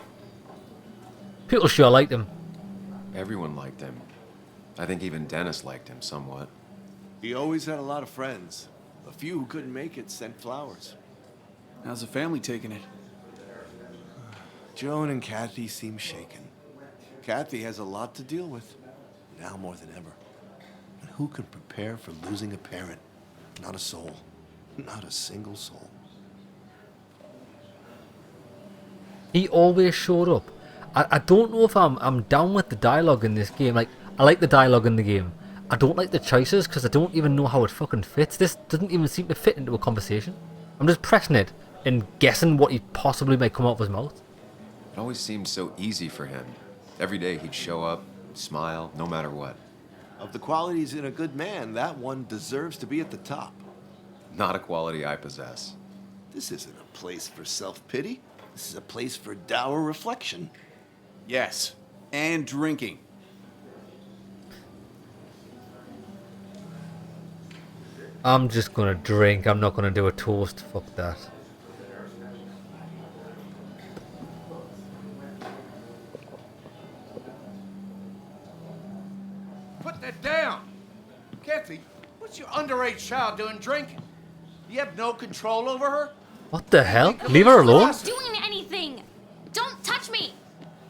[SPEAKER 1] People sure liked him.
[SPEAKER 9] Everyone liked him. I think even Dennis liked him somewhat.
[SPEAKER 10] He always had a lot of friends. A few who couldn't make it sent flowers.
[SPEAKER 17] How's the family taking it?
[SPEAKER 10] Joan and Kathy seem shaken. Kathy has a lot to deal with, now more than ever. And who can prepare for losing a parent? Not a soul. Not a single soul.
[SPEAKER 1] He always showed up. I don't know if I'm down with the dialogue in this game. Like, I like the dialogue in the game. I don't like the choices because I don't even know how it fucking fits. This doesn't even seem to fit into a conversation. I'm just pressing it and guessing what he possibly might come out of his mouth.
[SPEAKER 9] It always seemed so easy for him. Every day he'd show up, smile, no matter what.
[SPEAKER 10] Of the qualities in a good man, that one deserves to be at the top.
[SPEAKER 9] Not a quality I possess.
[SPEAKER 10] This isn't a place for self-pity. This is a place for dour reflection.
[SPEAKER 17] Yes, and drinking.
[SPEAKER 1] I'm just gonna drink. I'm not gonna do a toast. Fuck that.
[SPEAKER 11] Put that down! Kathy,
[SPEAKER 18] What's your underage child doing drinking? You have no control over her?
[SPEAKER 1] What the hell? Leave her alone.
[SPEAKER 8] I'm not doing anything. Don't touch me.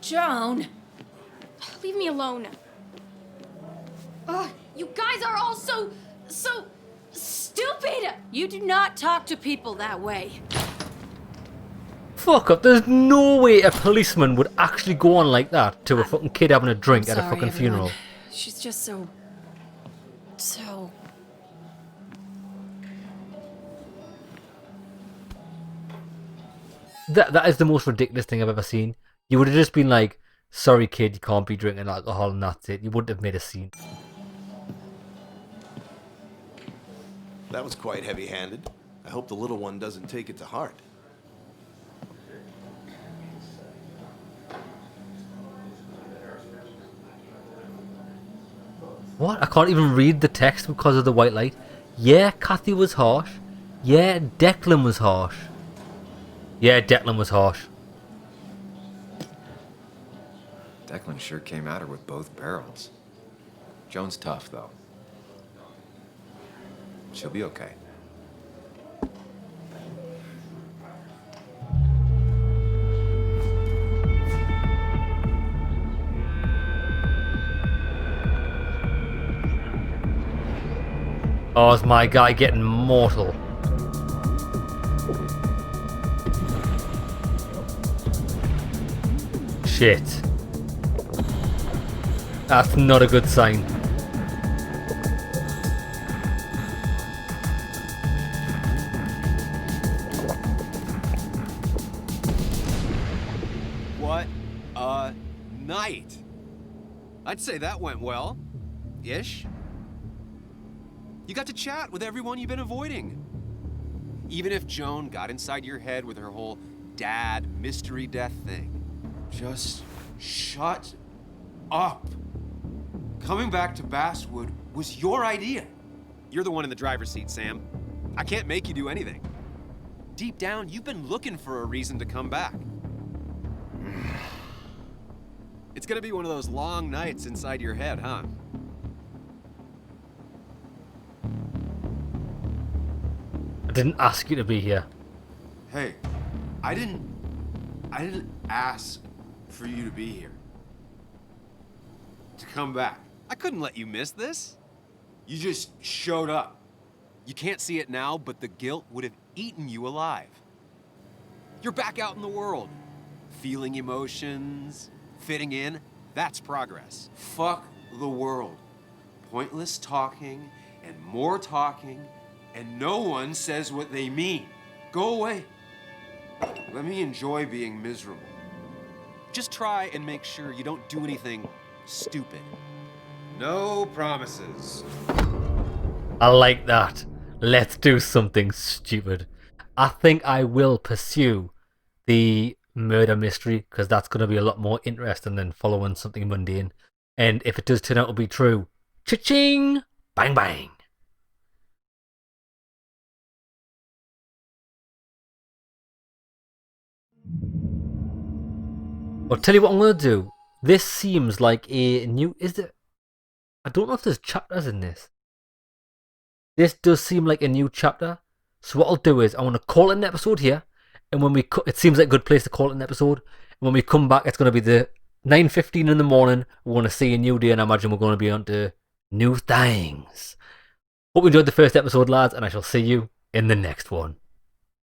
[SPEAKER 12] Joan.
[SPEAKER 8] Leave me alone. Ugh, you guys are all so stupid.
[SPEAKER 12] You do not talk to people that way.
[SPEAKER 1] Fuck up. There's no way a policeman would actually go on like that to a fucking kid having a drink at a fucking funeral.
[SPEAKER 12] She's just so...
[SPEAKER 1] That is the most ridiculous thing I've ever seen. You would have just been like, sorry kid, you can't be drinking alcohol and that's it. You wouldn't have made a scene.
[SPEAKER 10] That was quite heavy-handed. I hope the little one doesn't take it to heart.
[SPEAKER 1] What? I can't even read the text because of the white light. Yeah, Kathy was harsh. Yeah, Declan was harsh. Yeah, Declan was harsh.
[SPEAKER 9] Declan sure came at her with both barrels. Joan's tough, though. She'll be okay.
[SPEAKER 1] Oh, is my guy getting mortal? Shit. That's not a good sign.
[SPEAKER 5] What a night! I'd say that went well. Ish. You got to chat with everyone you've been avoiding. Even if Joan got inside your head with her whole dad mystery death thing. Just shut up. Coming back to Basswood was your idea. You're the one in the driver's seat, Sam. I can't make you do anything. Deep down, you've been looking for a reason to come back. It's gonna be one of those long nights inside your head, huh?
[SPEAKER 1] I didn't ask you to be here.
[SPEAKER 5] Hey, I didn't ask for you to be here. To come back. I couldn't let you miss this. You just showed up. You can't see it now, but the guilt would have eaten you alive. You're back out in the world. Feeling emotions, fitting in, that's progress. Fuck the world. Pointless talking and more talking, and no one says what they mean. Go away. Let me enjoy being miserable. Just try and make sure you don't do anything stupid. No promises.
[SPEAKER 1] I like that. Let's do something stupid. I think I will pursue the murder mystery because that's going to be a lot more interesting than following something mundane. And if it does turn out to be true, cha-ching! Bang bang! I'll tell you what I'm going to do. This seems like a new... Is there... I don't know if there's chapters in this. This does seem like a new chapter. So what I'll do is I want to call it an episode here. And when we... It seems like a good place to call it an episode. And when we come back, it's going to be the 9:15 in the morning. We're going to see a new day. And I imagine we're going to be on to new things. Hope you enjoyed the first episode, lads. And I shall see you in the next one.